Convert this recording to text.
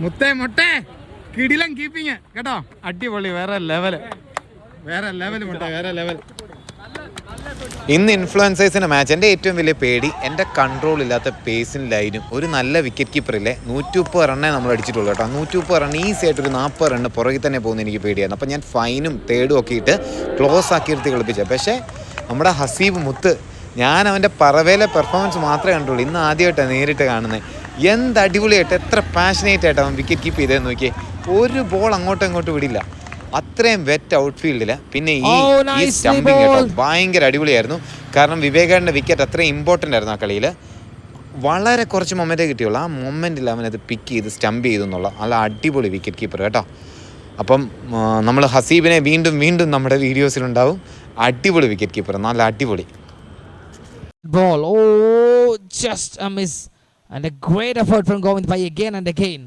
മുത്തേ മുട്ടേ കിടിലം കീപ്പിങ് കേട്ടോ, അടിപൊളി, വേറെ ലെവൽ മുട്ട, വേറെ ലെവൽ. ഇന്ന് ഇൻഫ്ലുവൻസേഴ്സിൻ്റെ മാച്ച് എൻ്റെ ഏറ്റവും വലിയ പേടി എൻ്റെ കൺട്രോൾ ഇല്ലാത്ത പേസിൻ ലൈനും ഒരു നല്ല വിക്കറ്റ് കീപ്പറില്ലേ 130 റണ്ണേ നമ്മൾ അടിച്ചിട്ടുള്ളൂ കേട്ടോ. 130 റൺ ഈസി ആയിട്ട് ഒരു 40 റണ്ണ് പുറകിൽ തന്നെ പോകുന്ന എനിക്ക് പേടിയായിരുന്നു. അപ്പോൾ ഞാൻ ഫൈനും തേർഡും ഒക്കെ ഇട്ട് ക്ലോസ് ആക്കി എടുത്ത് കളിപ്പിച്ചത്. പക്ഷേ നമ്മുടെ ഹസീബ് മുത്ത്, ഞാൻ അവൻ്റെ പറവേലെ പെർഫോമൻസ് മാത്രമേ കണ്ടുള്ളൂ. ഇന്ന് ആദ്യമായിട്ടാണ് നേരിട്ട് കാണുന്നത്. എന്ത് അടിപൊളിയായിട്ട് എത്ര പാഷനേറ്റ് ആയിട്ട് അവൻ വിക്കറ്റ് കീപ്പ് ചെയ്തതെന്ന് നോക്കിയേ. ഒരു ബോൾ അങ്ങോട്ടും ഇങ്ങോട്ടും വിടില്ല, അത്രയും വെറ്റ് ഔട്ട്ഫീൽഡിൽ. പിന്നെ ഈ സ്റ്റമ്പിങ് കേട്ടോ ഭയങ്കര അടിപൊളിയായിരുന്നു. കാരണം വിവേകാനൻ്റെ വിക്കറ്റ് അത്രയും ഇമ്പോർട്ടൻ്റ് ആയിരുന്നു ആ കളിയിൽ. വളരെ കുറച്ച് മൊമെൻറ്റേ കിട്ടിയുള്ളൂ. ആ മൊമെൻറ്റിൽ അവനത് പിക്ക് ചെയ്ത് സ്റ്റംപ് ചെയ്തു എന്നുള്ള നല്ല അടിപൊളി വിക്കറ്റ് കീപ്പർ കേട്ടോ. അപ്പം നമ്മൾ ഹസീബിനെ വീണ്ടും വീണ്ടും നമ്മുടെ വീഡിയോസിലുണ്ടാവും. അടിപൊളി വിക്കറ്റ് കീപ്പർ, നല്ല അടിപൊളി. Ball, oh, just a miss and a great effort from Govind Bhai again and again.